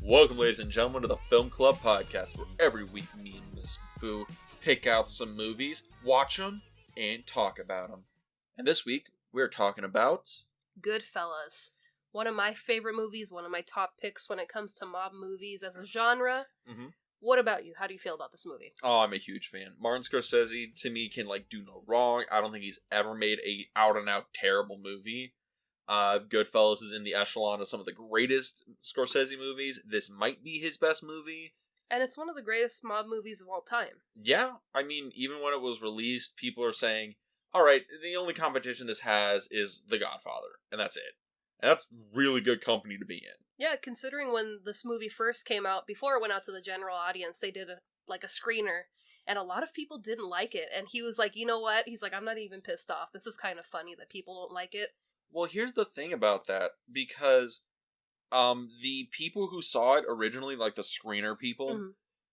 Welcome, ladies and gentlemen, to the Film Club Podcast, where every week me and Miss Boo pick out some movies, watch them, and talk about them. And this week, we're talking about... Goodfellas. One of my favorite movies, one of my top picks when it comes to mob movies as a genre. Mm-hmm. What about you? How do you feel about this movie? Oh, I'm a huge fan. Martin Scorsese, to me, can, do no wrong. I don't think he's ever made a out-and-out terrible movie. Goodfellas is in the echelon of some of the greatest Scorsese movies. This might be his best movie. And it's one of the greatest mob movies of all time. Yeah, I mean, even when it was released, people are saying, alright, the only competition this has is The Godfather, and that's it. And that's really good company to be in. Yeah, considering when this movie first came out, before it went out to the general audience, they did a screener, and a lot of people didn't like it. And he was like, you know what? He's like, I'm not even pissed off. This is kind of funny that people don't like it. Well, here's the thing about that, because the people who saw it originally, like the screener people,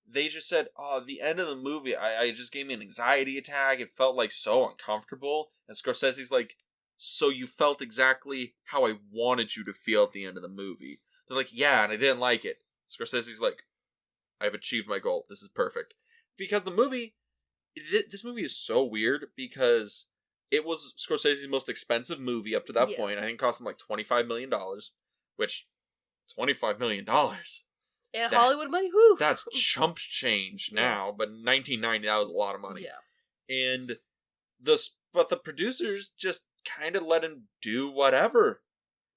they just said, oh, the end of the movie, I just gave me an anxiety attack. It felt so uncomfortable. And Scorsese's like, so you felt exactly how I wanted you to feel at the end of the movie. They're like, yeah, and I didn't like it. Scorsese's like, I've achieved my goal. This is perfect. Because the movie, this movie is so weird because it was Scorsese's most expensive movie up to that point. I think it cost him $25 million, which, $25 million. And Hollywood money, whoo! That's chump change now, but in 1990, that was a lot of money. Yeah. And but the producers just kind of let him do whatever.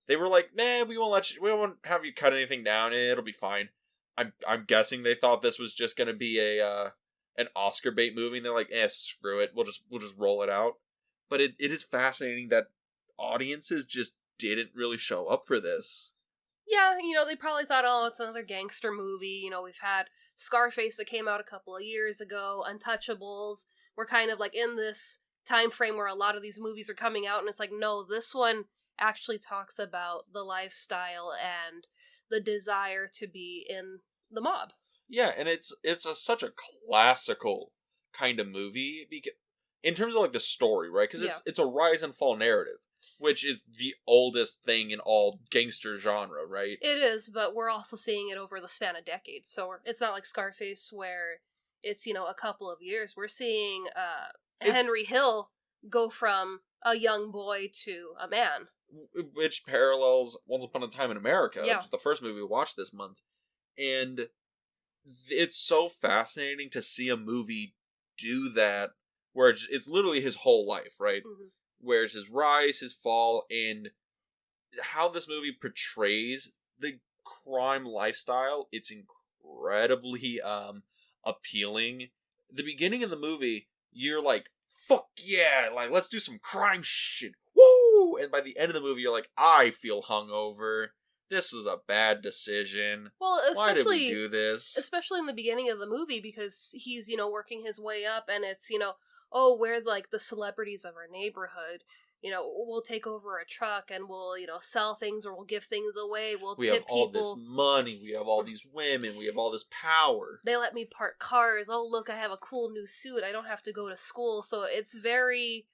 They were like, nah, we won't have you cut anything down, it'll be fine. I'm guessing they thought this was just gonna be an Oscar bait movie, and they're like, screw it, we'll just roll it out. But it is fascinating that audiences just didn't really show up for this. Yeah, they probably thought, oh, it's another gangster movie. We've had Scarface that came out a couple of years ago, Untouchables. We're kind of in this time frame where a lot of these movies are coming out, and it's like, no, this one actually talks about the lifestyle and the desire to be in the mob. Yeah, and it's such a classical kind of movie, because in terms of the story, right? Because it's a rise and fall narrative, which is the oldest thing in all gangster genre, right? It is, but we're also seeing it over the span of decades. So it's not like Scarface where it's, a couple of years. We're seeing Henry Hill go from a young boy to a man. Which parallels Once Upon a Time in America, which is the first movie we watched this month. And it's so fascinating to see a movie do that, where it's literally his whole life, right? Mm-hmm. Where it's his rise, his fall, and how this movie portrays the crime lifestyle. It's incredibly appealing. The beginning of the movie, you're like, fuck yeah, let's do some crime shit, woo! And by the end of the movie, you're like, I feel hungover. This was a bad decision. Well, why did we do this? Especially in the beginning of the movie, because he's, working his way up, and it's, oh, we're the celebrities of our neighborhood. We'll take over a truck and we'll, sell things, or we'll give things away. We tip have all people. this money. We have all these women. We have all this power. They let me park cars. Oh, look, I have a cool new suit. I don't have to go to school. So it's very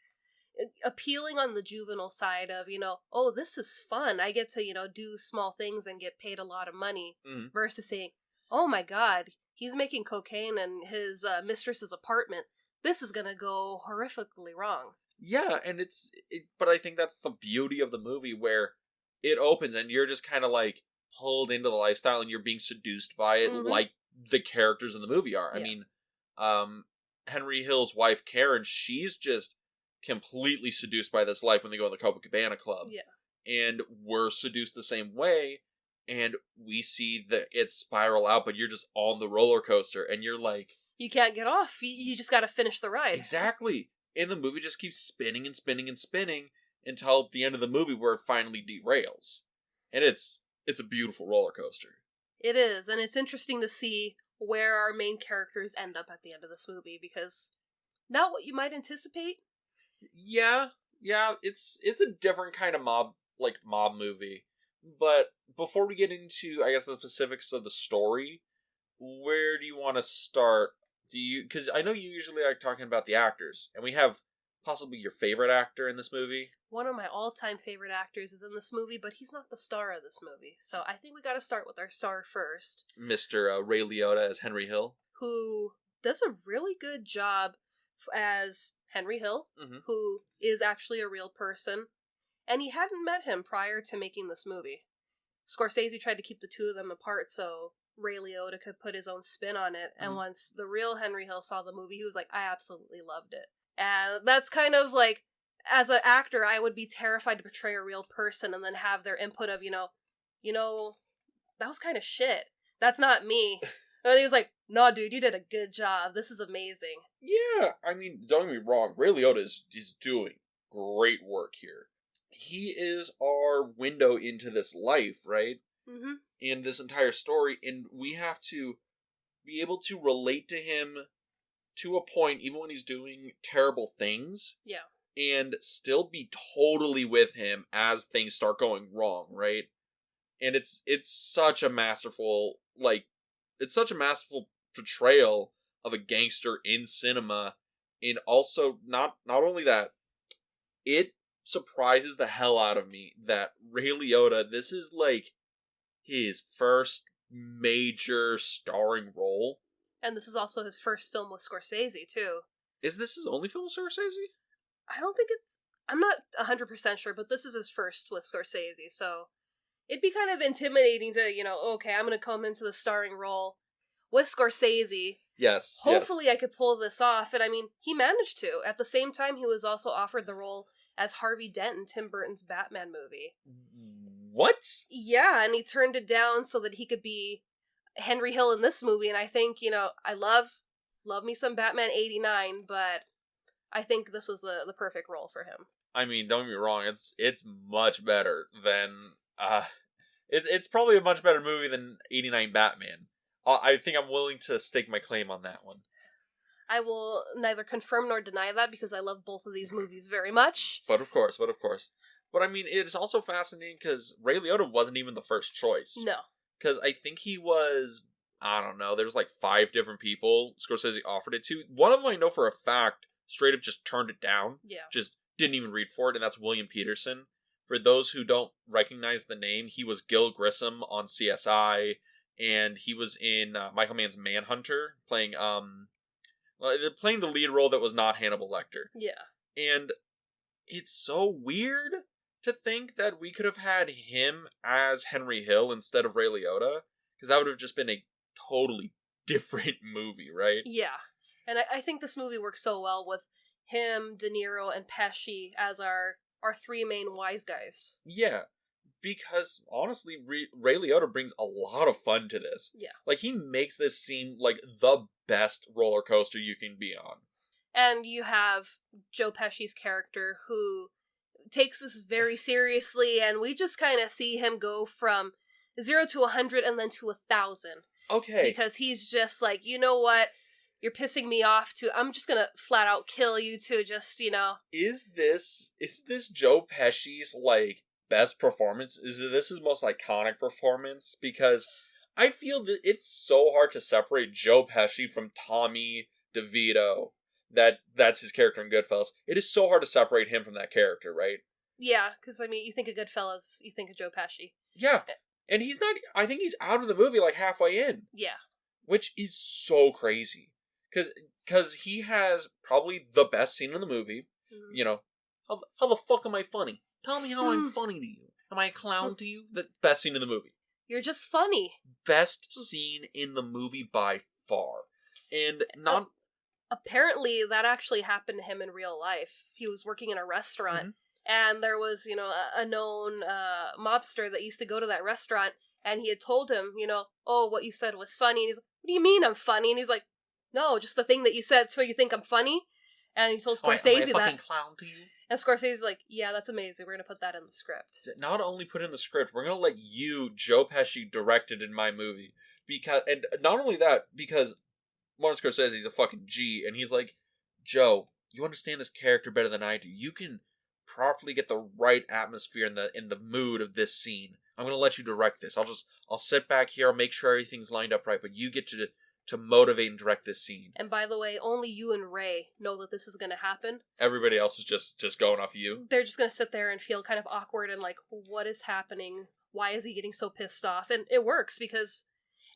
appealing on the juvenile side of, oh, this is fun. I get to, do small things and get paid a lot of money, versus saying, oh my God, he's making cocaine in his mistress's apartment. This is going to go horrifically wrong. Yeah, and but I think that's the beauty of the movie, where it opens and you're just kind of pulled into the lifestyle and you're being seduced by it, like the characters in the movie are. Yeah. I mean, Henry Hill's wife, Karen, she's just completely seduced by this life when they go in the Copacabana Club. Yeah. And we're seduced the same way, and we see it spiral out, but you're just on the roller coaster, and you're like... You can't get off. You just gotta finish the ride. Exactly. And the movie just keeps spinning and spinning and spinning until the end of the movie, where it finally derails. And it's a beautiful roller coaster. It is, and it's interesting to see where our main characters end up at the end of this movie, because not what you might anticipate. Yeah, it's a different kind of mob movie. But before we get into, I guess, the specifics of the story, where do you want to start? Because I know you usually like talking about the actors, and we have possibly your favorite actor in this movie? One of my all-time favorite actors is in this movie, but he's not the star of this movie. So I think we gotta start with our star first. Mr. Ray Liotta as Henry Hill. Who does a really good job as Henry Hill, who is actually a real person. And he hadn't met him prior to making this movie. Scorsese tried to keep the two of them apart so Ray Liotta could put his own spin on it. And once the real Henry Hill saw the movie, he was like, I absolutely loved it. And that's kind of like, as an actor, I would be terrified to portray a real person and then have their input of, you know, that was kind of shit. That's not me. And he was like, no, dude, you did a good job. This is amazing. Yeah, I mean, don't get me wrong. Ray Liotta is doing great work here. He is our window into this life, right? Mm-hmm. And this entire story, and we have to be able to relate to him to a point, even when he's doing terrible things. Yeah. And still be totally with him as things start going wrong, right? And it's such a masterful, portrayal of a gangster in cinema. And also, not only that, it surprises the hell out of me that Ray Liotta, this is like his first major starring role. And this is also his first film with Scorsese, too. Is this his only film with Scorsese? I don't think I'm not 100% sure, but this is his first with Scorsese, so it'd be kind of intimidating to, okay, I'm going to come into the starring role with Scorsese. Yes. Hopefully I could pull this off, and I mean, he managed to. At the same time, he was also offered the role as Harvey Dent in Tim Burton's Batman movie. What? Yeah, and he turned it down so that he could be Henry Hill in this movie, and I think, I love me some Batman 89, but I think this was the perfect role for him. I mean, don't get me wrong, it's much better than it's probably a much better movie than 89 Batman. I think I'm willing to stake my claim on that one. I will neither confirm nor deny that because I love both of these movies very much. But of course. But I mean, it's also fascinating because Ray Liotta wasn't even the first choice. No. Because I think he was, I don't know, there's like 5 different people Scorsese offered it to. One of them I know for a fact straight up just turned it down. Yeah. Just didn't even read for it, and that's William Peterson. For those who don't recognize the name, he was Gil Grissom on CSI, and he was in Michael Mann's Manhunter, playing the lead role that was not Hannibal Lecter. Yeah. And it's so weird to think that we could have had him as Henry Hill instead of Ray Liotta, because that would have just been a totally different movie, right? Yeah. And I think this movie works so well with him, De Niro, and Pesci as our 3 main wise guys. Yeah, because honestly, Ray Liotta brings a lot of fun to this. Yeah. Like, he makes this seem like the best roller coaster you can be on. And you have Joe Pesci's character who takes this very seriously, and we just kind of see him go from 0 to 100 and then to 1,000. Okay. Because he's just like, you know what? You're pissing me off too. I'm just gonna flat out kill you to just, Is this Joe Pesci's, best performance? Is this his most iconic performance? Because I feel that it's so hard to separate Joe Pesci from Tommy DeVito. That's his character in Goodfellas. It is so hard to separate him from that character, right? Yeah, because, you think of Goodfellas, you think of Joe Pesci. Yeah. And he's not, I think he's out of the movie halfway in. Yeah. Which is so crazy. Because he has probably the best scene in the movie. Mm-hmm. How the fuck am I funny? Tell me how I'm funny to you. Am I a clown to you? The best scene in the movie. You're just funny. Best scene in the movie by far. And not... Apparently, that actually happened to him in real life. He was working in a restaurant, and there was, a known mobster that used to go to that restaurant, and he had told him, oh, what you said was funny. And he's like, what do you mean I'm funny? And he's like, no, just the thing that you said, so you think I'm funny? And he told Scorsese am I a fucking clown to you? And Scorsese's like, yeah, that's amazing. We're going to put that in the script. Not only put in the script, we're going to let you, Joe Pesci, direct it in my movie. And not only that, because Martin Scorsese is a fucking G, and he's like, Joe, you understand this character better than I do. You can properly get the right atmosphere in the mood of this scene. I'm going to let you direct this. I'll sit back here, I'll make sure everything's lined up right, but you get to to motivate and direct this scene. And by the way, only you and Ray know that this is going to happen. Everybody else is just going off of you. They're just going to sit there and feel kind of awkward and like, what is happening? Why is he getting so pissed off? And it works because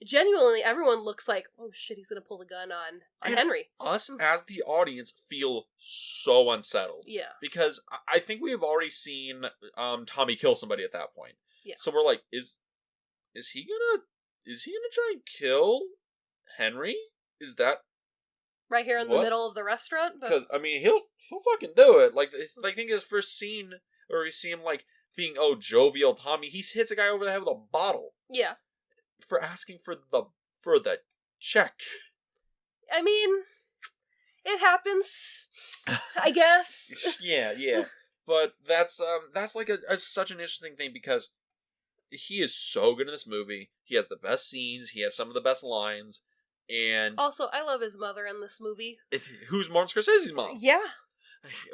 genuinely everyone looks like, oh shit, he's going to pull the gun on Henry. Us as the audience feel so unsettled. Yeah. Because I think we have already seen Tommy kill somebody at that point. Yeah. So we're like, is he gonna try and kill Henry? Is that right here in the middle of the restaurant? Because I mean, he'll fucking do it. Like I think his first scene where we see him like being jovial Tommy, he hits a guy over the head with a bottle. Yeah. For asking for the check. I mean, it happens, I guess. yeah. But that's like such an interesting thing because he is so good in this movie. He has the best scenes. He has some of the best lines. And also, I love his mother in this movie. Who's Martin Scorsese's mom? Yeah.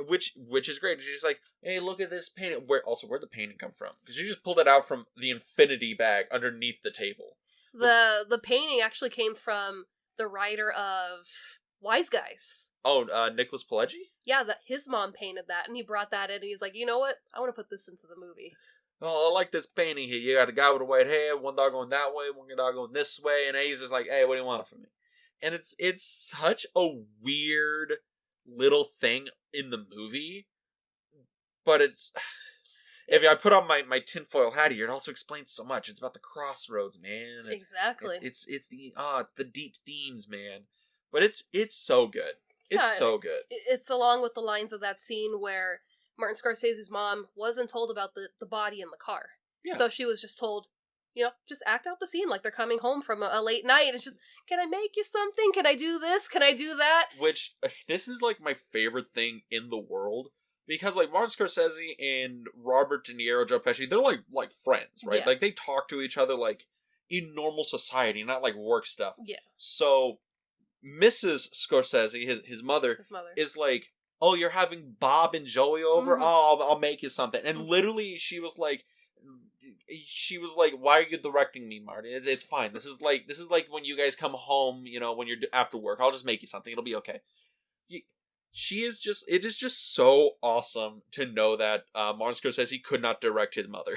Which is great. She's like, hey, look at this painting. Where'd the painting come from? Because she just pulled it out from the infinity bag underneath the table. The painting actually came from the writer of Wise Guys. Oh, Nicholas Pileggi? Yeah, his mom painted that, and he brought that in, and he's like, you know what? I want to put this into the movie. Oh, I like this painting here. You got the guy with the white hair, one dog going that way, one dog going this way, and he's just like, hey, what do you want from me? And it's such a weird little thing in the movie, but it's... If I put on my tinfoil hat here, it also explains so much. It's about the crossroads, man. Exactly. It's the deep themes, man. But it's so good. It's so good. It's along with the lines of that scene where Martin Scorsese's mom wasn't told about the body in the car. Yeah. So she was just told, just act out the scene like they're coming home from a late night. It's just, can I make you something? Can I do this? Can I do that? Which, this is like my favorite thing in the world. Because, like, Martin Scorsese and Robert De Niro, Joe Pesci, they're, like friends, right? Yeah. Like, they talk to each other, like, in normal society, not, like, work stuff. Yeah. So, Mrs. Scorsese, his mother, is like, oh, you're having Bob and Joey over? Mm-hmm. Oh, I'll make you something. And literally, she was like, why are you directing me, Martin? It's fine. This is like when you guys come home, when you're after work. I'll just make you something. It'll be okay. It is just so awesome to know that Martin Scorsese could not direct his mother.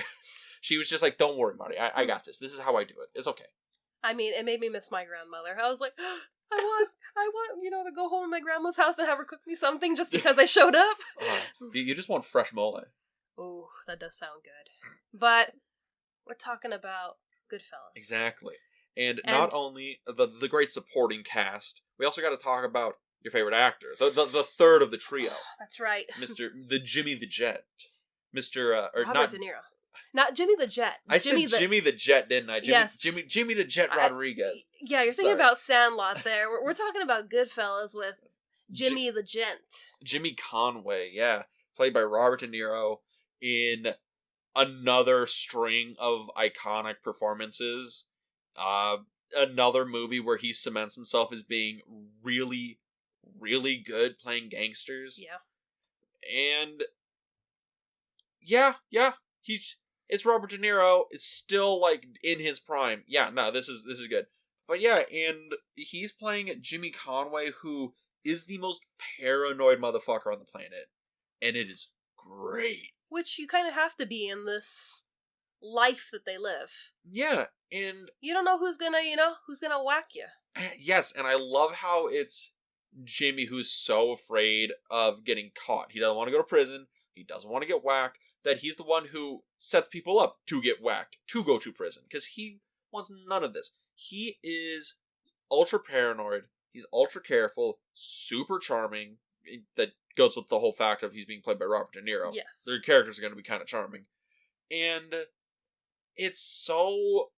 She was just like, don't worry, Marty, I got this. This is how I do it. It's okay. I mean, it made me miss my grandmother. I was like, I want, to go home to my grandma's house and have her cook me something just because I showed up. You just want fresh mole. Oh, that does sound good. But we're talking about Goodfellas. Exactly. And not only the great supporting cast, we also got to talk about your favorite actor, the third of the trio. That's right, Jimmy the Jet, Robert De Niro, not Jimmy the Jet. Jimmy the Jet, didn't I? Jimmy the Jet Rodriguez. Yeah, you're thinking about Sandlot there. We're talking about Goodfellas with Jimmy the Gent. Jimmy Conway, yeah, played by Robert De Niro in another string of iconic performances. Another movie where he cements himself as being really, really good playing gangsters. Yeah. And it's Robert De Niro. It's still like in his prime. Yeah, no, this is good. But yeah, and he's playing Jimmy Conway, who is the most paranoid motherfucker on the planet. And it is great. Which you kind of have to be in this life that they live. Yeah, and you don't know who's gonna whack you. Yes, and I love how it's Jimmy who's so afraid of getting caught. He doesn't want to go to prison. He doesn't want to get whacked. That he's the one who sets people up to get whacked, to go to prison. Because he wants none of this. He is ultra paranoid. He's ultra careful. Super charming. That goes with the whole fact of he's being played by Robert De Niro. Yes. Their characters are going to be kind of charming. And it's so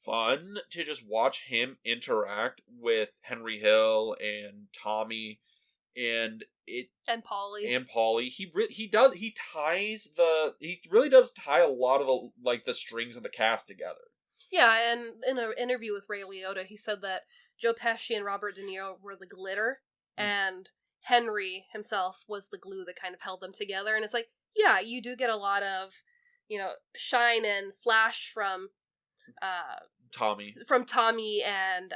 fun to just watch him interact with Henry Hill and Tommy and Paulie. He really does tie a lot of the strings of the cast together. Yeah, and in an interview with Ray Liotta, he said that Joe Pesci and Robert De Niro were the glitter, and Henry himself was the glue that kind of held them together. And it's like, yeah, you do get a lot of, shine and flash from Tommy. From Tommy and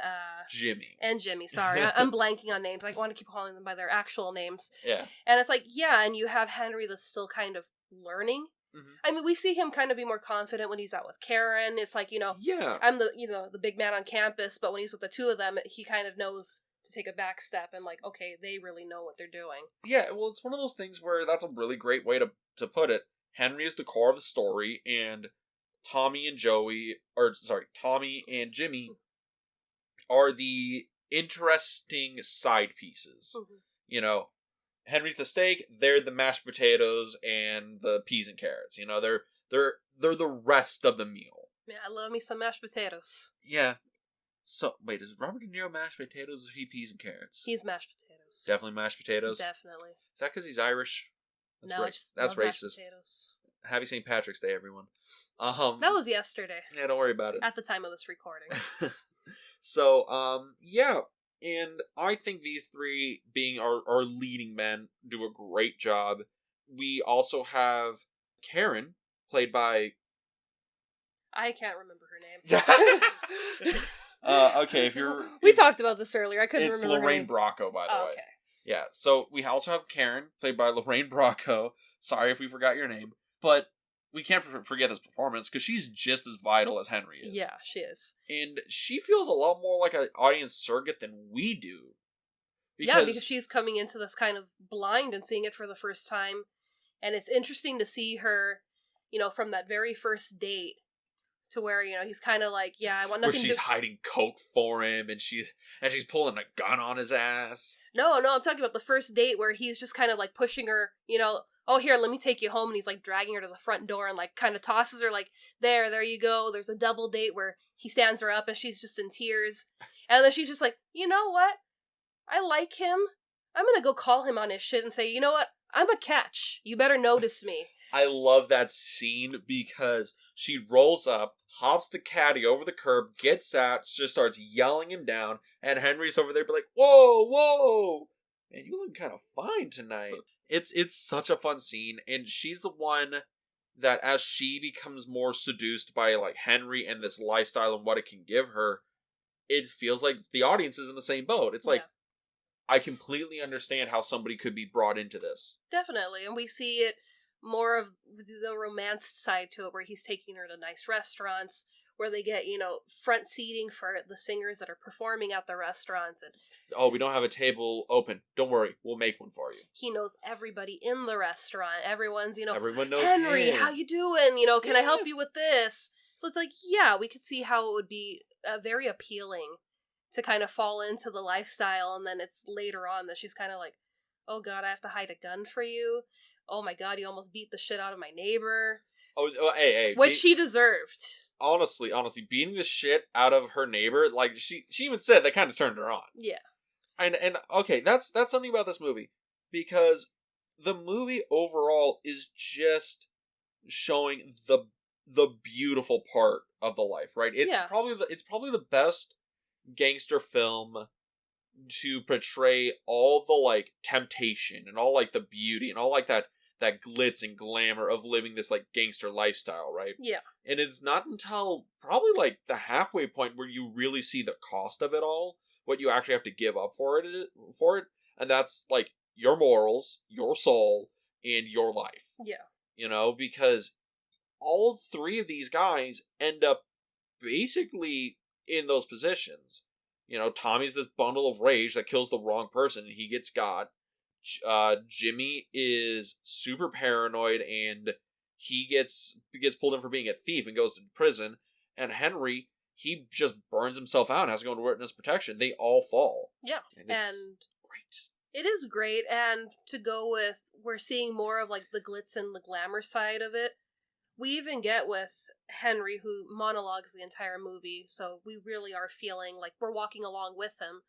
Jimmy. And Jimmy, sorry. I'm blanking on names. I want to keep calling them by their actual names. Yeah. And it's like, yeah, and you have Henry that's still kind of learning. Mm-hmm. I mean, we see him kind of be more confident when he's out with Karen. It's like, yeah. I'm the big man on campus, but when he's with the two of them, he kind of knows to take a back step and like, okay, they really know what they're doing. Yeah, well, it's one of those things where that's a really great way to put it. Henry is the core of the story, and Tommy and Jimmy are the interesting side pieces. Mm-hmm. Henry's the steak, they're the mashed potatoes and the peas and carrots. They're the rest of the meal. Yeah, I love me some mashed potatoes. Yeah. So, wait, is Robert De Niro mashed potatoes or is he peas and carrots? He's mashed potatoes. Definitely mashed potatoes? Definitely. Is that because he's Irish? That's racist. Happy St. Patrick's Day, everyone. That was yesterday. Yeah, don't worry about it. At the time of this recording. So, yeah. And I think these three, being our leading men, do a great job. We also have Karen, played by... I can't remember her name. Okay, if you're... We talked about this earlier. I couldn't remember It's Lorraine Bracco, by the way. Okay. Yeah, so we also have Karen, played by Lorraine Bracco. Sorry if we forgot your name. But we can't forget this performance, because she's just as vital as Henry is. Yeah, she is. And she feels a lot more like an audience surrogate than we do. Because she's coming into this kind of blind and seeing it for the first time. And it's interesting to see her, from that very first date, to where, he's kind of like, yeah, I want nothing to... Where she's hiding coke for him, and she's pulling a gun on his ass. No, I'm talking about the first date where he's just kind of like pushing her, oh, here, let me take you home, and he's like dragging her to the front door and like kind of tosses her like, there you go. There's a double date where he stands her up and she's just in tears. And then she's just like, you know what? I like him. I'm gonna go call him on his shit and say, you know what? I'm a catch. You better notice me. I love that scene because she rolls up, hops the caddy over the curb, gets out, just starts yelling him down, and Henry's over there be like, whoa, man, you look kind of fine tonight. It's such a fun scene, and she's the one that as she becomes more seduced by like Henry and this lifestyle and what it can give her, it feels like the audience is in the same boat. It's like, I completely understand how somebody could be brought into this. Definitely, and we see it more of the romance side to it, where he's taking her to nice restaurants, where they get, front seating for the singers that are performing at the restaurants. And oh, we don't have a table open. Don't worry, we'll make one for you. He knows everybody in the restaurant. Everyone's, everyone knows Henry, him. How you doing? Can I help you with this? So it's like, yeah, we could see how it would be very appealing to kind of fall into the lifestyle, and then it's later on that she's kind of like, oh god, I have to hide a gun for you. Oh my god, you almost beat the shit out of my neighbor. Oh hey. Which she deserved. Honestly, beating the shit out of her neighbor, like, she even said that kind of turned her on. Yeah. And okay, that's something about this movie. Because the movie overall is just showing the beautiful part of the life, right? It's probably the best gangster film to portray all the, like, temptation and all, like, the beauty and all, like, that glitz and glamour of living this, like, gangster lifestyle, right? Yeah. And it's not until probably, like, the halfway point where you really see the cost of it all, what you actually have to give up for it, and that's, like, your morals, your soul, and your life. Yeah. Because all three of these guys end up basically in those positions. Tommy's this bundle of rage that kills the wrong person and he gets got. Jimmy is super paranoid and he gets pulled in for being a thief and goes to prison. And Henry, he just burns himself out and has to go into witness protection. They all fall. Yeah. And it's great. It is great, and to go with, we're seeing more of like the glitz and the glamour side of it. We even get with Henry, who monologues the entire movie, so we really are feeling like we're walking along with him.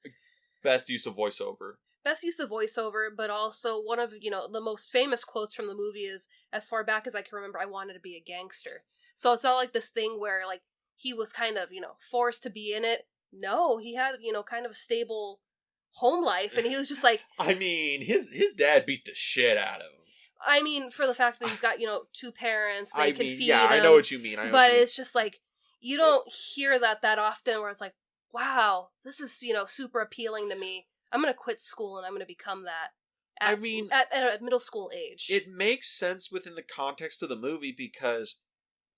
Best use of voiceover. But also one of, the most famous quotes from the movie is, as far back as I can remember, I wanted to be a gangster. So it's not like this thing where, like, he was kind of, forced to be in it. No, he had, kind of a stable home life, and he was just like... I mean, his dad beat the shit out of him. I mean, for the fact that he's got, two parents, they can feed him. Yeah, I know what you mean. But it's just like, you don't hear that often where it's like, wow, this is, super appealing to me. I'm going to quit school and I'm going to become that. At middle school age. It makes sense within the context of the movie because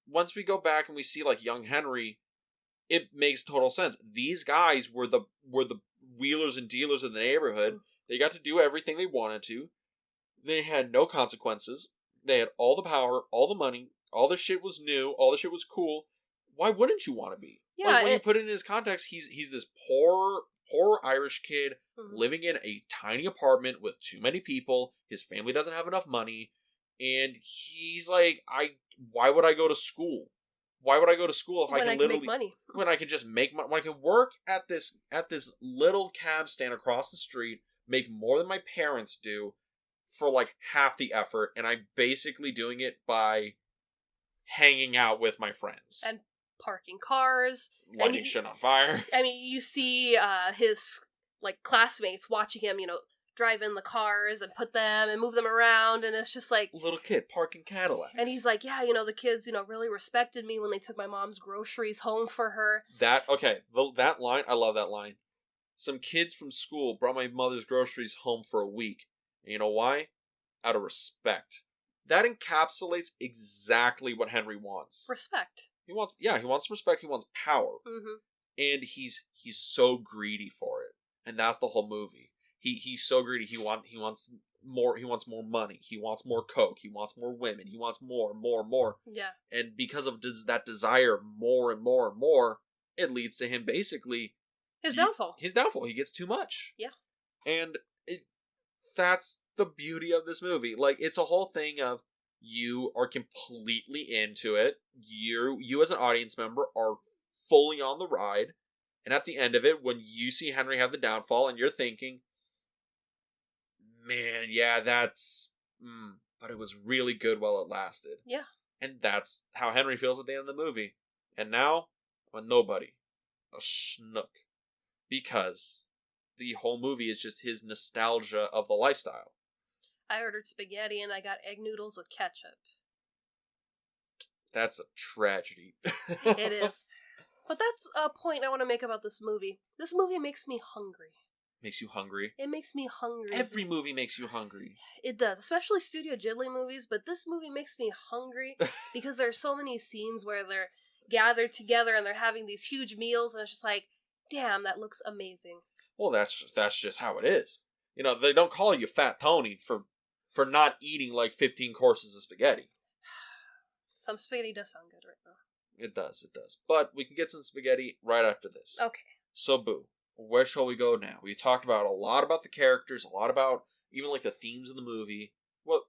once we go back and we see like young Henry, it makes total sense. These guys were the wheelers and dealers of the neighborhood. They got to do everything they wanted to. They had no consequences. They had all the power, all the money, all the shit was new, all the shit was cool. Why wouldn't you want to be? Yeah, like when you put it in his context, he's this poor Irish kid living in a tiny apartment with too many people. His family doesn't have enough money, and he's like, why would I go to school? Why would I go to school if I can literally make money? When I can just make money, when I can work at this little cab stand across the street, make more than my parents do for like half the effort, and I'm basically doing it by hanging out with my friends and parking cars, lighting shit on fire. I mean, you see his like classmates watching him, drive in the cars and put them and move them around, and it's just like little kid parking Cadillacs. And he's like, yeah, the kids, really respected me when they took my mom's groceries home for her. That line, I love that line. Some kids from school brought my mother's groceries home for a week. And you know why? Out of respect. That encapsulates exactly what Henry wants. Respect. He wants respect. He wants power, and he's so greedy for it, and that's the whole movie. He's so greedy. He wants more. He wants more money. He wants more coke. He wants more women. He wants more. Yeah. And because of that desire, more and more and more, it leads to him basically his downfall. His downfall. He gets too much. Yeah. And that's the beauty of this movie. Like, it's a whole thing of you are completely into it. You as an audience member are fully on the ride. And at the end of it, when you see Henry have the downfall and you're thinking, man, yeah, but it was really good while it lasted. Yeah. And that's how Henry feels at the end of the movie. And now, a nobody. A schnook. Because the whole movie is just his nostalgia of the lifestyle. I ordered spaghetti and I got egg noodles with ketchup. That's a tragedy. It is. But that's a point I want to make about this movie. This movie makes me hungry. Makes you hungry? It makes me hungry. Every movie makes you hungry. It does, especially Studio Ghibli movies, but this movie makes me hungry because there are so many scenes where they're gathered together and they're having these huge meals, and it's just like, damn, that looks amazing. Well, that's just how it is. They don't call you Fat Tony for not eating like 15 courses of spaghetti. Some spaghetti does sound good right now. It does. But we can get some spaghetti right after this. Okay. So, Boo, where shall we go now? We talked about a lot about the characters, a lot about even like the themes of the movie. What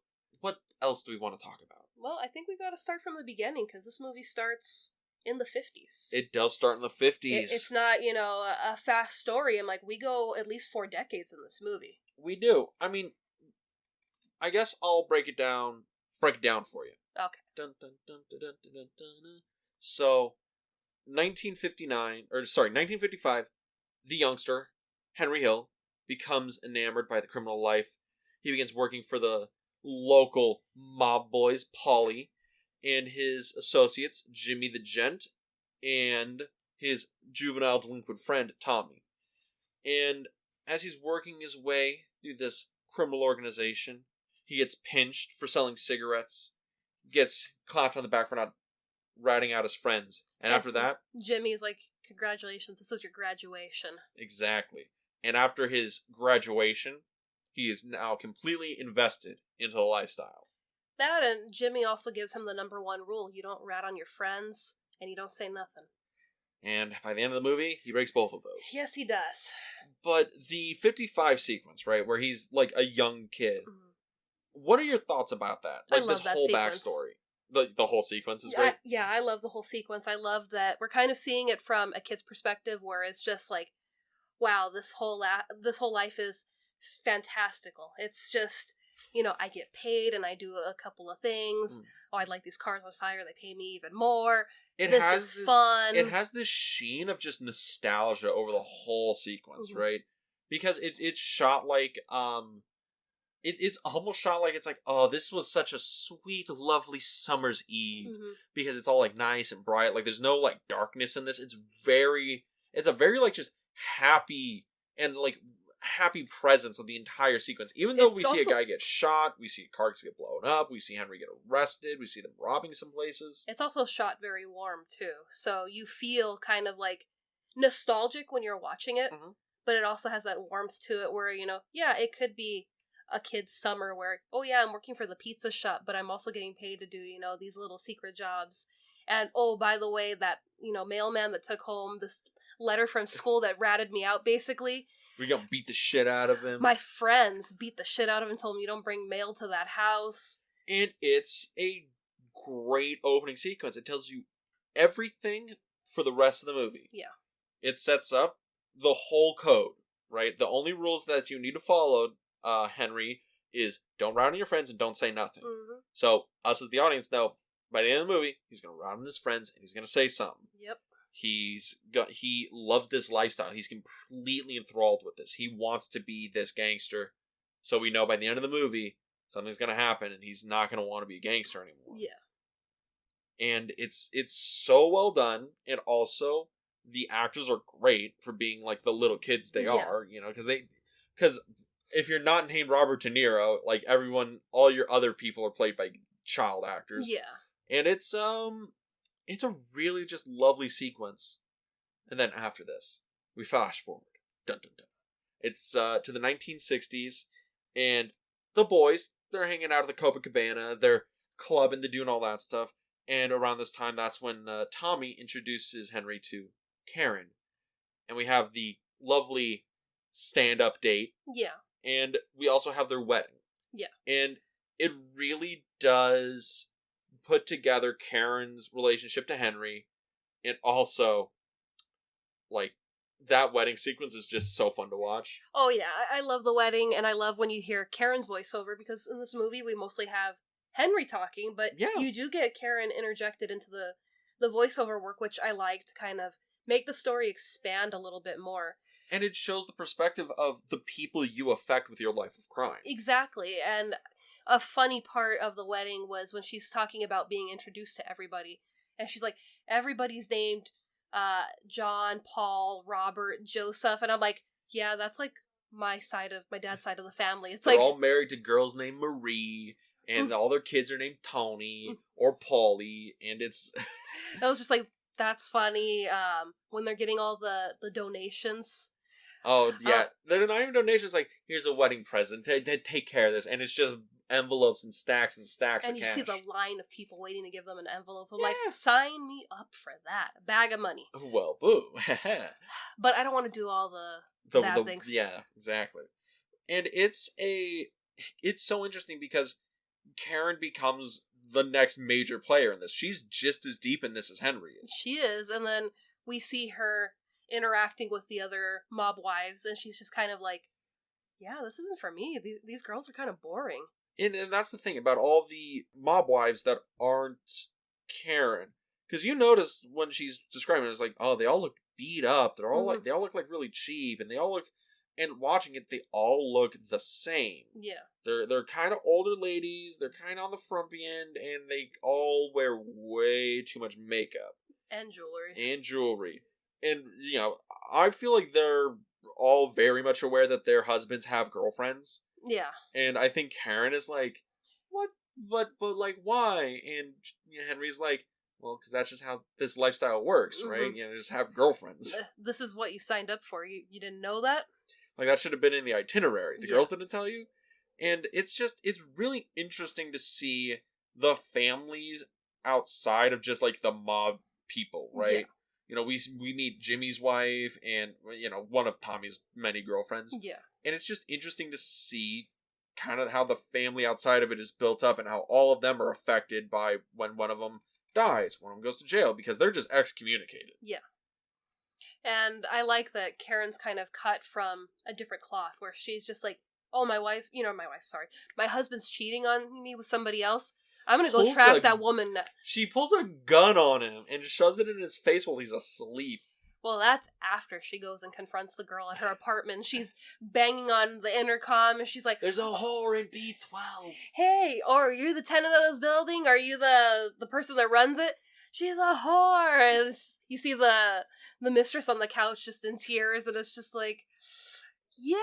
else do we want to talk about? Well, I think we got to start from the beginning because this movie starts in the 50s. It does start in the 50s. It's not, a fast story. And we go at least 4 decades in this movie. We do. I mean, I guess I'll break it down for you. Okay. Dun, dun, dun, dun, dun, dun, dun, dun. So, 1955, the youngster, Henry Hill, becomes enamored by the criminal life. He begins working for the local mob boys, Polly, and his associates, Jimmy the Gent, and his juvenile delinquent friend, Tommy. And as he's working his way through this criminal organization, he gets pinched for selling cigarettes, gets clapped on the back for not ratting out his friends. And after that, Jimmy's like, congratulations, this was your graduation. Exactly. And after his graduation, he is now completely invested into the lifestyle. That, and Jimmy also gives him the number 1 rule. You don't rat on your friends, and you don't say nothing. And by the end of the movie, he breaks both of those. Yes, he does. But the 55 sequence, right, where he's like a young kid, what are your thoughts about that? Like, I love this that whole sequence. Backstory. The whole sequence is great. I love the whole sequence. I love that we're kind of seeing it from a kid's perspective, where it's just like, wow, this whole life is fantastical. It's just, I get paid and I do a couple of things. Oh, I light these cars on fire. They pay me even more. This is fun. It has this sheen of just nostalgia over the whole sequence, right? Because it's shot like it's almost shot like it's like, oh, this was such a sweet, lovely summer's eve, because it's all like nice and bright. Like there's no like darkness in this. It's a very like just happy and like happy presence of the entire sequence. Even though we see a guy get shot, we see cars get blown up, we see Henry get arrested, we see them robbing some places. It's also shot very warm too, so you feel kind of like nostalgic when you're watching it, but it also has that warmth to it where, it could be a kid's summer where, oh yeah, I'm working for the pizza shop, but I'm also getting paid to do, these little secret jobs. And oh, by the way, that, mailman that took home this letter from school that ratted me out, basically. We're gonna beat the shit out of him. My friends beat the shit out of him and told him, you don't bring mail to that house. And it's a great opening sequence. It tells you everything for the rest of the movie. Yeah. It sets up the whole code, right? The only rules that you need to follow, Henry, is don't rat on your friends and don't say nothing. So, us as the audience know, by the end of the movie, he's going to rat on his friends and he's going to say something. Yep. He loves this lifestyle. He's completely enthralled with this. He wants to be this gangster. So we know by the end of the movie, something's going to happen and he's not going to want to be a gangster anymore. Yeah. And it's so well done, and also the actors are great for being like the little kids they are, because if you're not named Robert De Niro, like all your other people are played by child actors. Yeah. And it's a really just lovely sequence. And then after this, we flash forward. Dun dun dun. It's to the 1960s, and the boys, they're hanging out at the Copacabana, they're clubbing, they're doing all that stuff. And around this time, that's when Tommy introduces Henry to Karen. And we have the lovely stand-up date. Yeah. And we also have their wedding. Yeah. And it really does put together Karen's relationship to Henry. And also, like, that wedding sequence is just so fun to watch. Oh, yeah. I love the wedding, and I love when you hear Karen's voiceover, because in this movie we mostly have Henry talking, but you do get Karen interjected into the voiceover work, which I like to kind of make the story expand a little bit more. And it shows the perspective of the people you affect with your life of crime. Exactly. And a funny part of the wedding was when she's talking about being introduced to everybody. And she's like, everybody's named John, Paul, Robert, Joseph. And I'm like, yeah, that's like my dad's side of the family. It's They're like all married to girls named Marie, and all their kids are named Tony or Paulie, and it's... That was just like, that's funny. When they're getting all the donations. Oh, yeah. They're not even donations, like, here's a wedding present, take care of this, and it's just envelopes and stacks of cash. And you see the line of people waiting to give them an envelope. I'm like, sign me up for that. A bag of money. Well, boo. But I don't want to do all the bad things. Yeah, exactly. And it's so interesting because Karen becomes the next major player in this. She's just as deep in this as Henry is. She is, and then we see her interacting with the other mob wives, and she's just kind of like, yeah, this isn't for me. These girls are kind of boring. And that's the thing about all the mob wives that aren't Karen. Because you notice when she's describing it, it's like, oh, they all look beat up. They're all they all look like really cheap, and they all look... And watching it, they all look the same. Yeah. They're kind of older ladies, they're kind of on the frumpy end, and they all wear way too much makeup. And jewelry. And, I feel like they're all very much aware that their husbands have girlfriends. Yeah. And I think Karen is like, what? But like, why? And Henry's like, well, because that's just how this lifestyle works, right? Just have girlfriends. This is what you signed up for. You didn't know that? Like, that should have been in the itinerary. The girls didn't tell you? And it's really interesting to see the families outside of just, like, the mob people, right? Yeah. We meet Jimmy's wife and, one of Tommy's many girlfriends. Yeah. And it's just interesting to see kind of how the family outside of it is built up and how all of them are affected by when one of them dies, one of them goes to jail, because they're just excommunicated. Yeah. And I like that Karen's kind of cut from a different cloth, where she's just like, oh, my husband's cheating on me with somebody else. I'm gonna go track that woman. She pulls a gun on him and shoves it in his face while he's asleep. Well, that's after she goes and confronts the girl at her apartment. She's banging on the intercom, and she's like, "There's a whore in B12. Hey, or are you the tenant of this building? Are you the person that runs it? She's a whore. And you see the mistress on the couch just in tears, and it's just like, yeah,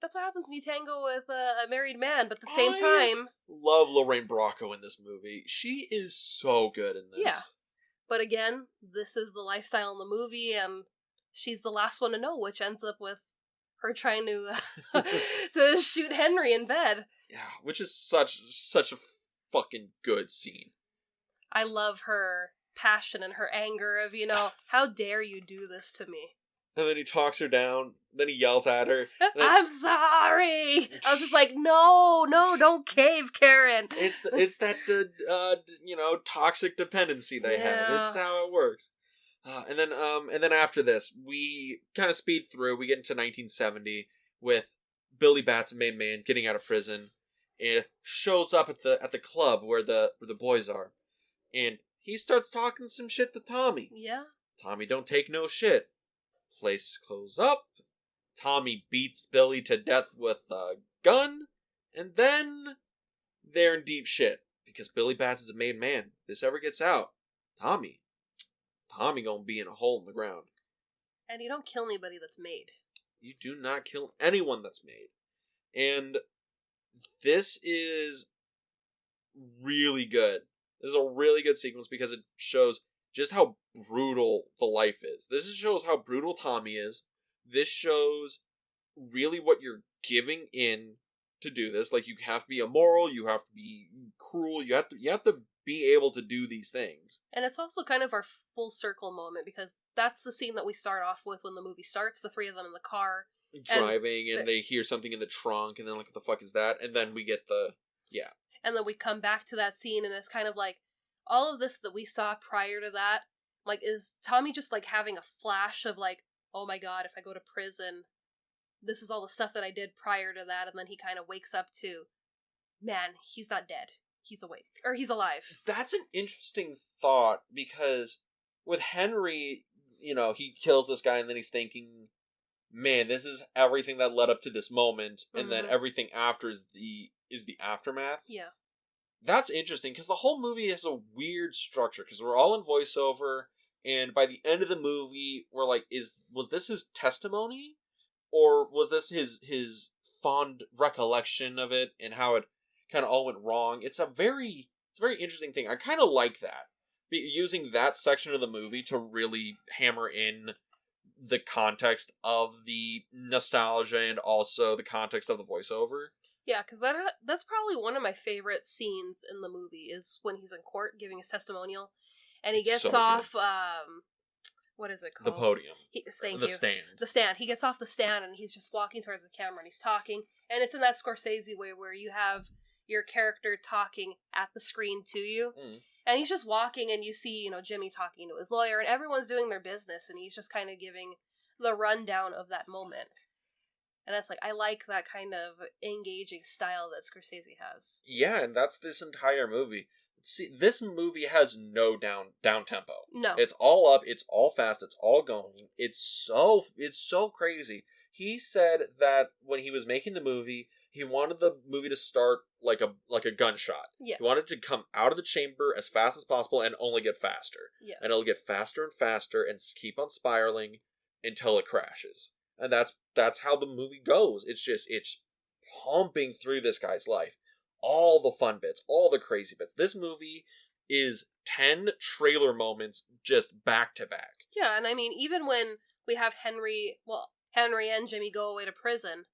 that's what happens when you tango with a married man. But at the same time, love Lorraine Bracco in this movie. She is so good in this. Yeah. But again, this is the lifestyle in the movie, and she's the last one to know, which ends up with her trying to to shoot Henry in bed. Yeah, which is such a fucking good scene. I love her passion and her anger of, how dare you do this to me? And then he talks her down, then he yells at her. I'm sorry! I was just like, no, don't cave, Karen! It's that, toxic dependency they have. It's how it works. And then after this, we kind of speed through. We get into 1970 with Billy Bat's main man getting out of prison. And shows up at the club where the boys are. And he starts talking some shit to Tommy. Yeah. Tommy don't take no shit. Place close up. Tommy beats Billy to death with a gun. And then they're in deep shit. Because Billy Bats is a made man. If this ever gets out, Tommy gonna be in a hole in the ground. And you don't kill anybody that's made. You do not kill anyone that's made. And this is really good. This is a really good sequence because it shows just how brutal the life is. This shows how brutal Tommy is. This shows really what you're giving in to do this. Like, you have to be immoral, you have to be cruel, you have to be able to do these things. And it's also kind of our full circle moment, because that's the scene that we start off with when the movie starts, the three of them in the car. Driving, and they hear something in the trunk, and then like, what the fuck is that? And then we get and then we come back to that scene, and it's kind of like, all of this that we saw prior to that, like, is Tommy just, like, having a flash of, like, oh my god, if I go to prison, this is all the stuff that I did prior to that, and then he kind of wakes up to, man, he's not dead. He's awake. Or he's alive. That's an interesting thought, because with Henry, he kills this guy, and then he's thinking, man, this is everything that led up to this moment, and then everything after is the aftermath. Yeah. That's interesting, because the whole movie has a weird structure, because we're all in voiceover, and by the end of the movie, we're like, was this his testimony? Or was this his fond recollection of it, and how it kind of all went wrong? It's a very interesting thing. I kind of like that. Using that section of the movie to really hammer in the context of the nostalgia and also the context of the voiceover. Yeah, because that's probably one of my favorite scenes in the movie, is when he's in court giving his testimonial, and he gets off, what is it called? The podium. The stand. The stand. He gets off the stand, and he's just walking towards the camera, and he's talking, and it's in that Scorsese way where you have your character talking at the screen to you, and he's just walking, and you see, Jimmy talking to his lawyer, and everyone's doing their business, and he's just kind of giving the rundown of that moment. And it's like, I like that kind of engaging style that Scorsese has. Yeah, and that's this entire movie. See, this movie has no down tempo. No. It's all up, it's all fast, it's all going. It's so crazy. He said that when he was making the movie, he wanted the movie to start like a gunshot. Yeah. He wanted to come out of the chamber as fast as possible and only get faster. Yeah. And it'll get faster and faster and keep on spiraling until it crashes. And that's how the movie goes. It's pumping through this guy's life. All the fun bits, all the crazy bits. This movie is 10 trailer moments just back to back. Yeah, and I mean, even when we have Henry and Jimmy go away to prison,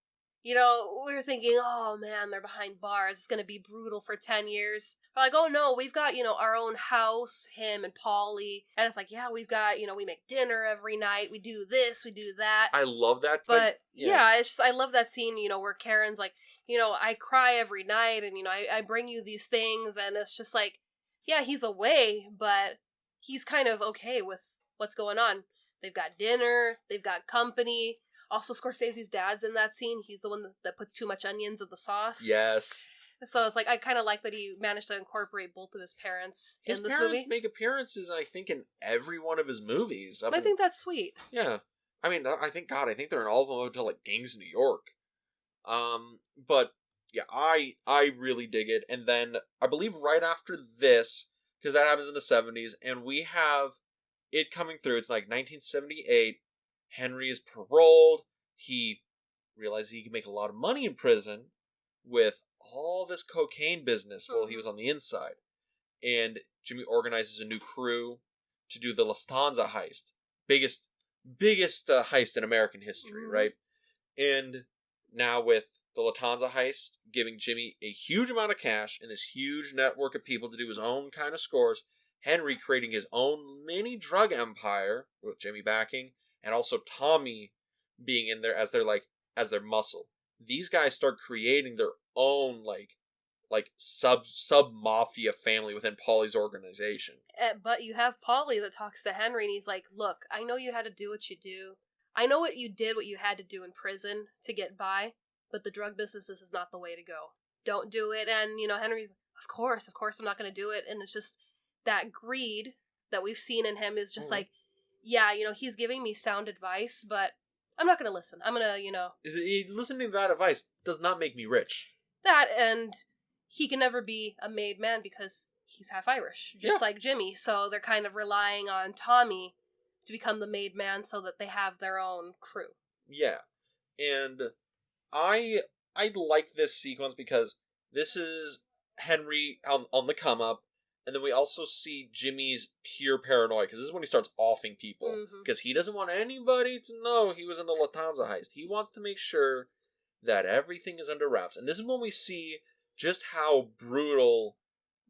we were thinking, oh man, they're behind bars, it's going to be brutal for 10 years. But like, oh no, we've got, our own house, him and Paulie, and it's like, yeah, we've got, we make dinner every night, we do this, we do that. I love that. But yeah, it's just, I love that scene, where Karen's like, I cry every night, and, I bring you these things, and it's just like, yeah, he's away, but he's kind of okay with what's going on. They've got dinner, they've got company. Also, Scorsese's dad's in that scene. He's the one that puts too much onions in the sauce. Yes. So it's like, I kind of like that he managed to incorporate both of his parents in this movie. His parents make appearances, I think, in every one of his movies. I think that's sweet. Yeah. I mean, I think they're in all of them until, like, Gangs of New York. But, yeah, I really dig it. And then, I believe right after this, because that happens in the 70s, and we have it coming through, it's like 1978, Henry is paroled, he realizes he can make a lot of money in prison with all this cocaine business while he was on the inside. And Jimmy organizes a new crew to do the Lufthansa heist. Biggest heist in American history, right? And now with the Lufthansa heist giving Jimmy a huge amount of cash and this huge network of people to do his own kind of scores, Henry creating his own mini drug empire with Jimmy backing, and also Tommy being in there as their muscle. These guys start creating their own like sub mafia family within Paulie's organization. But you have Paulie that talks to Henry, and he's like, "Look, I know you had to do what you do. I know what you had to do in prison to get by, but the drug business, this is not the way to go. Don't do it." And, Henry's, of course, I'm not going to do it. And it's just that greed that we've seen in him is just like, yeah, he's giving me sound advice, but I'm not going to listen. I'm going to, Listening to that advice does not make me rich. That, and he can never be a made man because he's half Irish, just like Jimmy. So they're kind of relying on Tommy to become the made man so that they have their own crew. Yeah. And I like this sequence because this is Henry on the come up, and then we also see Jimmy's pure paranoia, because this is when he starts offing people, because he doesn't want anybody to know he was in the Lufthansa heist. He wants to make sure that everything is under wraps. And this is when we see just how brutal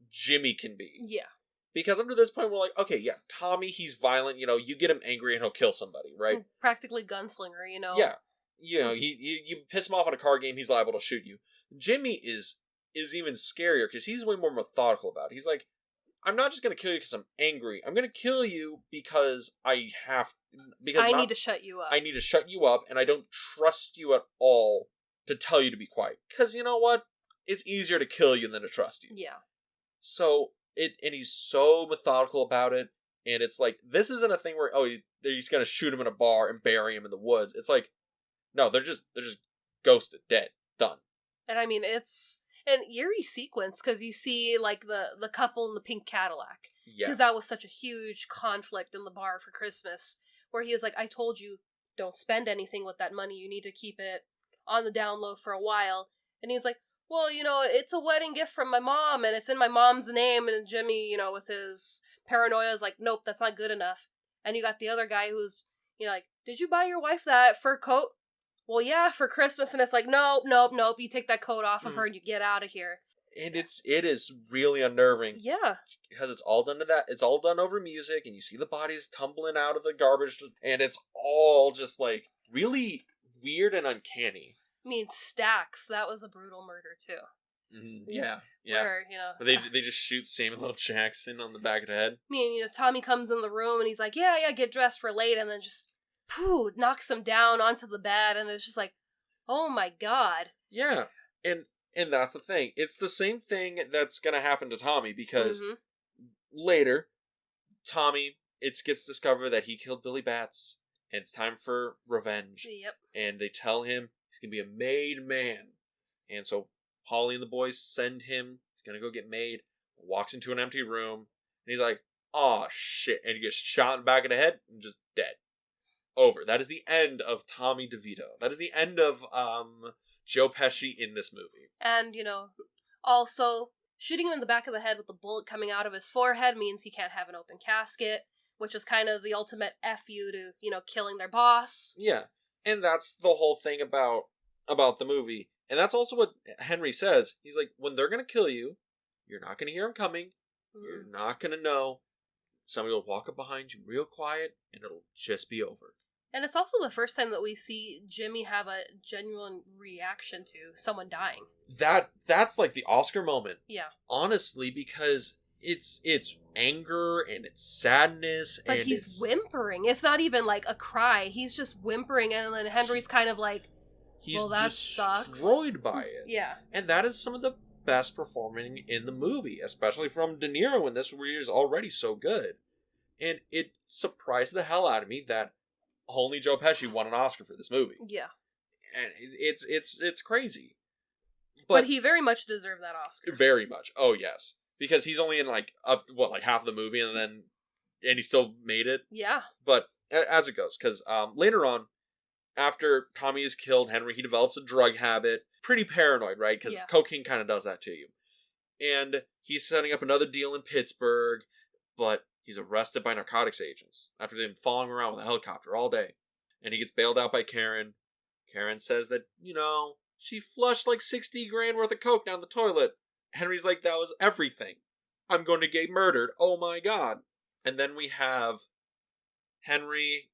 Jimmy can be. Yeah. Because up to this point, we're like, okay, yeah, Tommy, he's violent, you get him angry and he'll kill somebody, right? Practically gunslinger, Yeah. You piss him off on a card game, he's liable to shoot you. Jimmy is even scarier, because he's way more methodical about it. He's like, I'm not just going to kill you because I'm angry. I'm going to kill you because I need to shut you up. I need to shut you up, and I don't trust you at all to tell you to be quiet. Because you know what? It's easier to kill you than to trust you. Yeah. So, and he's so methodical about it, and it's like, this isn't a thing where, they're just going to shoot him in a bar and bury him in the woods. It's like, no, they're just ghosted, dead, done. And I mean, it's an eerie sequence, because you see, like, the couple in the pink Cadillac. Yeah. Because that was such a huge conflict in the bar for Christmas, where he was like, I told you, don't spend anything with that money, you need to keep it on the down low for a while. And he's like, well, it's a wedding gift from my mom, and it's in my mom's name. And Jimmy, with his paranoia, is like, nope, that's not good enough. And you got the other guy who's, like, did you buy your wife that fur coat? Well, yeah, for Christmas. And it's like, nope, you take that coat off of her and you get out of here. And it is really unnerving. Yeah. Because it's all done to that. It's all done over music, and you see the bodies tumbling out of the garbage, and it's all just, like, really weird and uncanny. I mean, Stax, that was a brutal murder, too. Mm-hmm. Yeah. Where, they just shoot Samuel L. Jackson on the back of the head. I mean, Tommy comes in the room, and he's like, yeah, get dressed for late, and then just, knocks him down onto the bed, and it's just like, oh my god. Yeah, and that's the thing. It's the same thing that's gonna happen to Tommy, because later, Tommy, it gets discovered that he killed Billy Batts, and it's time for revenge. Yep. And they tell him he's gonna be a made man. And so Paulie and the boys send him, he's gonna go get made, walks into an empty room, and he's like, oh shit, and he gets shot in the back of the head, and just dead. Over. That is the end of Tommy DeVito. That is the end of Joe Pesci in this movie. And, also, shooting him in the back of the head with the bullet coming out of his forehead means he can't have an open casket, which is kind of the ultimate F you to, killing their boss. Yeah. And that's the whole thing about the movie. And that's also what Henry says. He's like, when they're going to kill you, you're not going to hear them coming. You're not going to know. Somebody will walk up behind you real quiet, and it'll just be over. And it's also the first time that we see Jimmy have a genuine reaction to someone dying. That's like the Oscar moment. Yeah. Honestly, because it's anger and it's sadness. But he's whimpering. It's not even like a cry. He's just whimpering, and then Henry's kind of like, well, that sucks. He's destroyed by it. Yeah. And that is some of the best performing in the movie, especially from De Niro in this, where he is already so good. And it surprised the hell out of me that only Joe Pesci won an Oscar for this movie. Yeah. And it's crazy. But he very much deserved that Oscar. Very much. Oh, yes. Because he's only in, like half of the movie, and he still made it. Yeah. But as it goes, because later on, after Tommy is killed, Henry, he develops a drug habit. Pretty paranoid, right? Because cocaine kind of does that to you. And he's setting up another deal in Pittsburgh, but he's arrested by narcotics agents after they've been following around with a helicopter all day. And he gets bailed out by Karen. Karen says that, she flushed like 60 grand worth of coke down the toilet. Henry's like, that was everything. I'm going to get murdered. Oh my God. And then we have Henry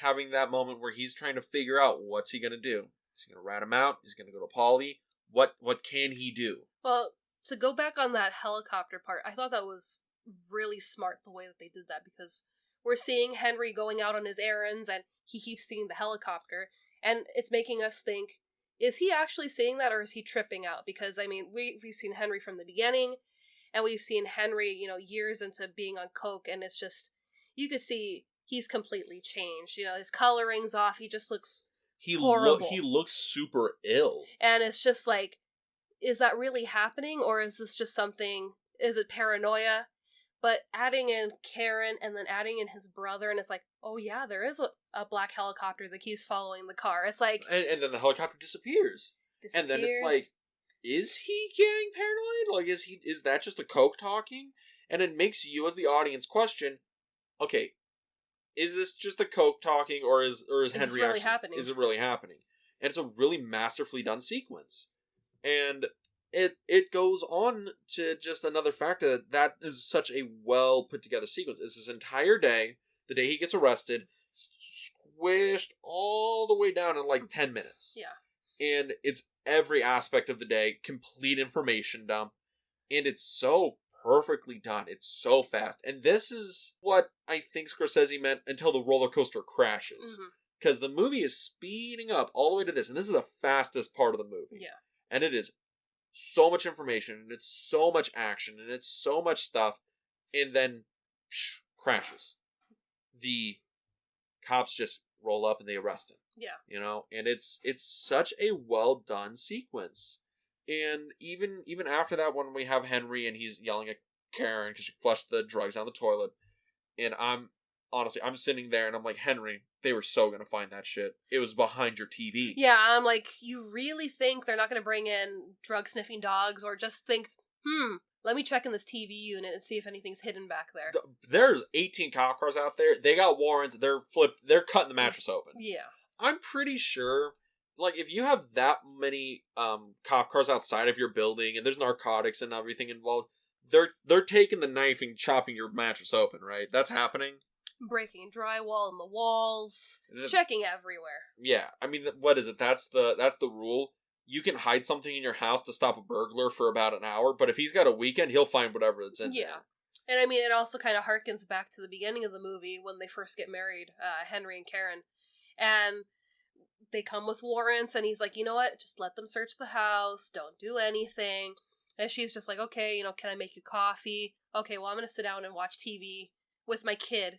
having that moment where he's trying to figure out what's he going to do. Is he going to rat him out? Is he going to go to Polly? What can he do? Well, to go back on that helicopter part, I thought that was really smart the way that they did that, because we're seeing Henry going out on his errands and he keeps seeing the helicopter, and it's making us think, is he actually seeing that or is he tripping out? Because, I mean, we've seen Henry from the beginning, and we've seen Henry, years into being on coke, and it's just, you could see he's completely changed. His coloring's off, he just looks horrible. He looks super ill. And it's just like, is that really happening, or is this just something, is it paranoia? But adding in Karen and then adding in his brother, and it's like, oh yeah, there is a black helicopter that keeps following the car. It's like... And then the helicopter disappears. And then it's like, is he getting paranoid? Like, is that just a coke talking? And it makes you as the audience question, okay, is this just the coke talking, or is Henry really happening? Is it really happening? And it's a really masterfully done sequence. And it goes on to just another factor that is such a well put together sequence. It's this entire day, the day he gets arrested, squished all the way down in like 10 minutes. Yeah. And it's every aspect of the day, complete information dump. And it's so perfectly done. It's so fast. And this is what I think Scorsese meant until the roller coaster crashes. Because the movie is speeding up all the way to this. And this is the fastest part of the movie. Yeah. And it is so much information, and it's so much action, and it's so much stuff, and then crashes. The cops just roll up and they arrest him. Yeah. And it's such a well done sequence. And even after that, when we have Henry and he's yelling at Karen because she flushed the drugs down the toilet, and I'm sitting there and I'm like, Henry, they were so gonna find that shit. It was behind your TV. Yeah, I'm like, you really think they're not gonna bring in drug sniffing dogs, or just think, let me check in this TV unit and see if anything's hidden back there. There's 18 cop cars out there. They got warrants. They're cutting the mattress open. Yeah. I'm pretty sure, like, if you have that many cop cars outside of your building and there's narcotics and everything involved, they're taking the knife and chopping your mattress open, right? That's happening. Breaking drywall in the walls, checking everywhere. Yeah, I mean, what is it? That's the rule. You can hide something in your house to stop a burglar for about an hour, but if he's got a weekend, he'll find whatever that's in there. Yeah. And I mean, it also kind of harkens back to the beginning of the movie when they first get married, Henry and Karen. And they come with warrants, and he's like, you know what? Just let them search the house. Don't do anything. And she's just like, okay, can I make you coffee? Okay, well, I'm going to sit down and watch TV with my kid.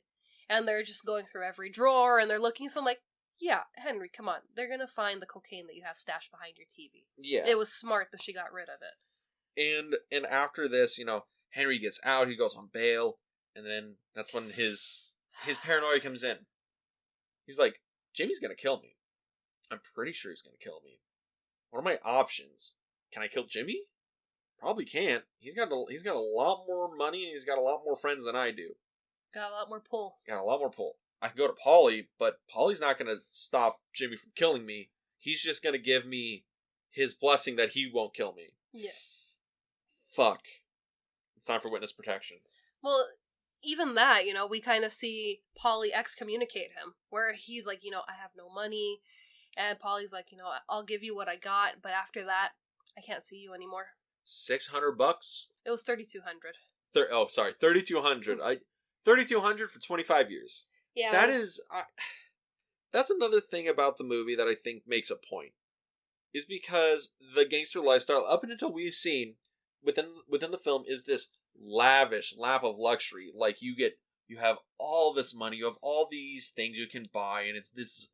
And they're just going through every drawer, and they're looking, so I'm like, yeah, Henry, come on. They're going to find the cocaine that you have stashed behind your TV. Yeah. It was smart that she got rid of it. And after this, Henry gets out, he goes on bail, and then that's when his paranoia comes in. He's like, Jimmy's going to kill me. I'm pretty sure he's going to kill me. What are my options? Can I kill Jimmy? Probably can't. He's got a lot more money, and he's got a lot more friends than I do. Got a lot more pull. I can go to Paulie, but Paulie's not going to stop Jimmy from killing me. He's just going to give me his blessing that he won't kill me. Yeah. Fuck. It's time for witness protection. Well, even that, we kind of see Paulie excommunicate him, where he's like, I have no money, and Paulie's like, I'll give you what I got, but after that, I can't see you anymore. $600? It was $3,200. $3,200. $3,200 for 25 years. Yeah. That's another thing about the movie that I think makes a point. Is because the gangster lifestyle, up until we've seen, within the film is this lavish lap of luxury. Like you have all this money, you have all these things you can buy, and it's this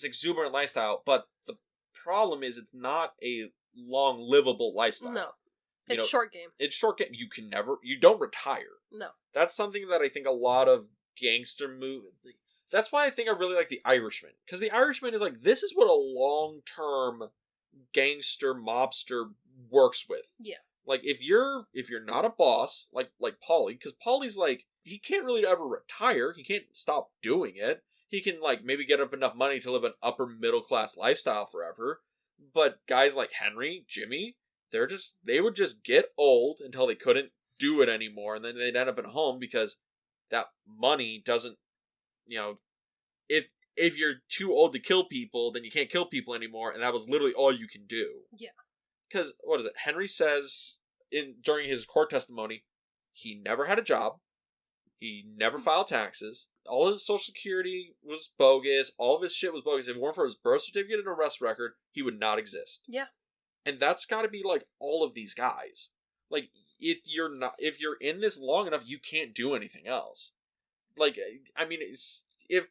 exuberant lifestyle. But the problem is, it's not a long livable lifestyle. No, it's short game. It's short game. You don't retire. No, that's something that I think a lot of gangster movies. That's why I think I really like The Irishman, because The Irishman is like, this is what a long-term gangster mobster works with. Yeah. Like, if you're not a boss, like Paulie, because Paulie's like, he can't really ever retire. He can't stop doing it. He can, like, maybe get up enough money to live an upper middle class lifestyle forever. But guys like Henry, Jimmy, they would just get old until they couldn't do it anymore, and then they'd end up at home because that money doesn't, if you're too old to kill people, then you can't kill people anymore, and that was literally all you can do. Yeah. Because, what is it? Henry says during his court testimony, he never had a job, he never filed taxes, all his social security was bogus, all of his shit was bogus. If it weren't for his birth certificate and arrest record, he would not exist. Yeah. And that's got to be like all of these guys. Like, if you're in this long enough, you can't do anything else. Like, I mean, if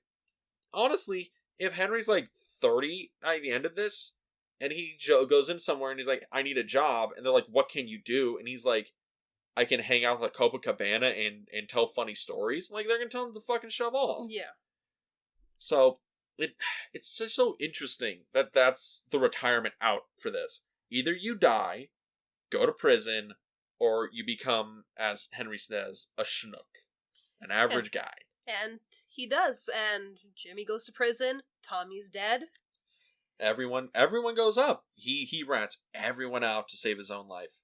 Henry's like 30 at the end of this, and he goes in somewhere and he's like, I need a job, and they're like, what can you do? And he's like, I can hang out at Copacabana and tell funny stories. Like, they're gonna tell him to fucking shove off. Yeah. So it's just so interesting that that's the retirement out for this. Either you die, go to prison, or you become, as Henry says, a schnook, an average guy. And he does. And Jimmy goes to prison. Tommy's dead. Everyone goes up. He rats everyone out to save his own life.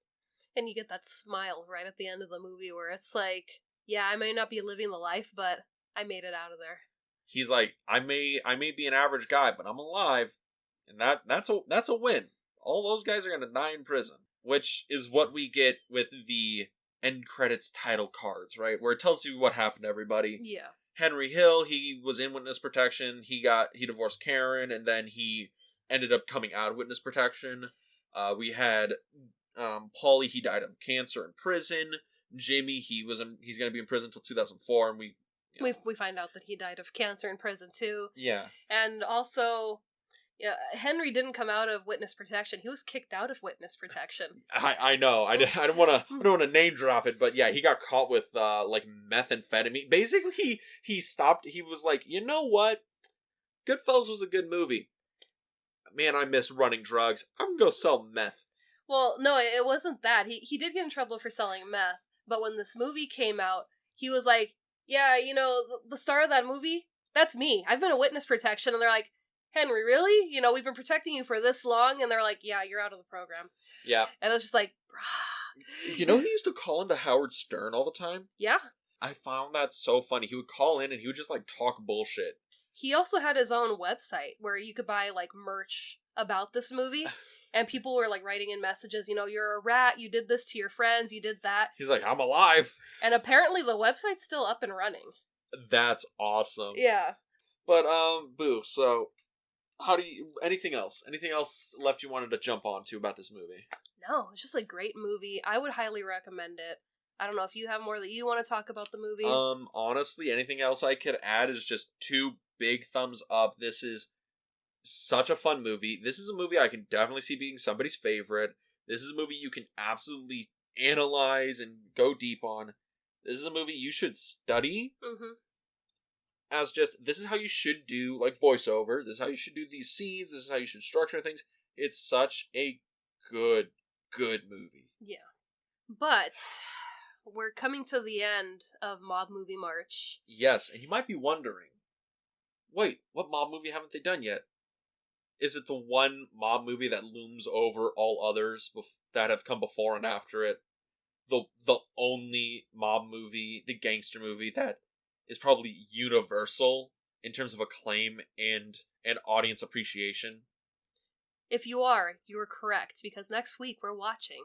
And you get that smile right at the end of the movie where it's like, yeah, I may not be living the life, but I made it out of there. He's like, I may be an average guy, but I'm alive, and that's a win. All those guys are gonna die in prison, which is what we get with the end credits title cards, right? Where it tells you what happened to everybody. Yeah. Henry Hill, he was in witness protection. He divorced Karen, and then he ended up coming out of witness protection. We had Paulie, he died of cancer in prison. Jimmy, he's going to be in prison until 2004, and we find out that he died of cancer in prison too. Yeah. And also, yeah, Henry didn't come out of witness protection. He was kicked out of witness protection. I know. I don't want to name drop it, but yeah, he got caught with like methamphetamine. Basically, he stopped. He was like, you know what? Goodfellas was a good movie. Man, I miss running drugs. I'm gonna go sell meth. Well, no, it wasn't that. He did get in trouble for selling meth, but when this movie came out, he was like, yeah, the star of that movie, that's me. I've been a witness protection. And they're like, Henry, really? We've been protecting you for this long? And they're like, yeah, you're out of the program. Yeah. And it was just like, brah. He used to call into Howard Stern all the time? Yeah. I found that so funny. He would call in and he would just like talk bullshit. He also had his own website where you could buy like merch about this movie. And people were like writing in messages, you're a rat, you did this to your friends, you did that. He's like, I'm alive. And apparently the website's still up and running. That's awesome. Yeah. But, Boo, so, anything else? Anything else left you wanted to jump on to about this movie? No, it's just a great movie. I would highly recommend it. I don't know if you have more that you want to talk about the movie. Honestly, anything else I could add is just 2 big thumbs up. This is such a fun movie. This is a movie I can definitely see being somebody's favorite. This is a movie you can absolutely analyze and go deep on. This is a movie you should study. Mm-hmm. As just, this is how you should do, like, voiceover. This is how you should do these scenes. This is how you should structure things. It's such a good movie. Yeah. But we're coming to the end of Mob Movie March. Yes, and you might be wondering, wait, what mob movie haven't they done yet? Is it the one mob movie that looms over all others that have come before and after it? The only mob movie, the gangster movie that is probably universal in terms of acclaim and audience appreciation? If you are correct, because next week we're watching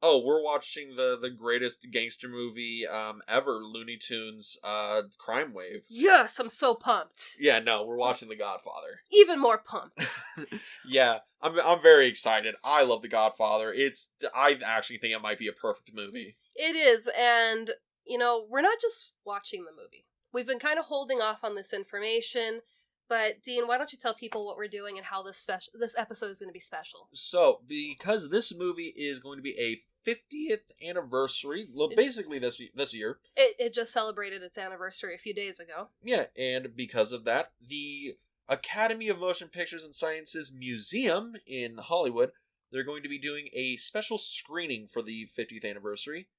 Oh, we're watching the greatest gangster movie ever, Looney Tunes Crime Wave. Yes, I'm so pumped. Yeah, no, we're watching The Godfather. Even more pumped. Yeah, I'm very excited. I love The Godfather. I actually think it might be a perfect movie. It is, and, we're not just watching the movie. We've been kind of holding off on this information, but Dean, why don't you tell people what we're doing and how this episode is going to be special? So, because this movie is going to be a 50th anniversary, basically this year. It just celebrated its anniversary a few days ago. Yeah, and because of that, the Academy of Motion Pictures and Sciences Museum in Hollywood, they're going to be doing a special screening for the 50th anniversary.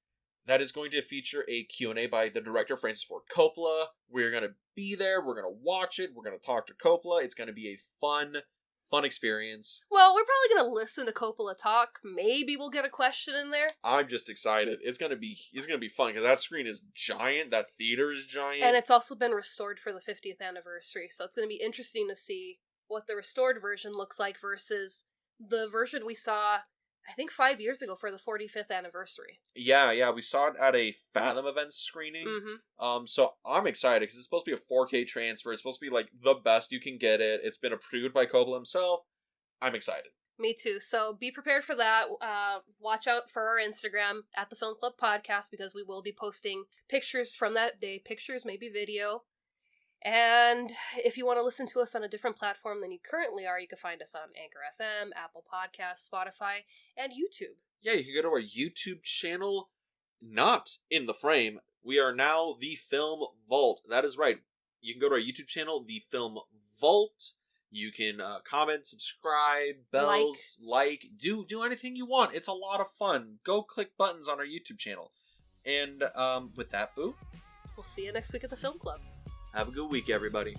That is going to feature a Q&A by the director, Francis Ford Coppola. We're going to be there. We're going to watch it. We're going to talk to Coppola. It's going to be a fun experience. Well, we're probably going to listen to Coppola talk. Maybe we'll get a question in there. I'm just excited. It's going to be fun because that screen is giant. That theater is giant. And it's also been restored for the 50th anniversary. So it's going to be interesting to see what the restored version looks like versus the version we saw, I think 5 years ago for the 45th anniversary. Yeah, we saw it at a Fathom Events screening. Mm-hmm. So I'm excited because it's supposed to be a 4K transfer. It's supposed to be like the best you can get it. It's been approved by Coppola himself. I'm excited. Me too. So be prepared for that. Watch out for our Instagram at the Film Club Podcast because we will be posting pictures from that day. Pictures, maybe video. And if you want to listen to us on a different platform than you currently are, you can find us on Anchor FM, Apple Podcasts, Spotify, and YouTube. Yeah, you can go to our YouTube channel, not In the Frame. We are now The Film Vault. That is right. You can go to our YouTube channel, The Film Vault. You can comment, subscribe, bells, like, do anything you want. It's a lot of fun. Go click buttons on our YouTube channel. And with that, Boo, we'll see you next week at the Film Club. Have a good week, everybody.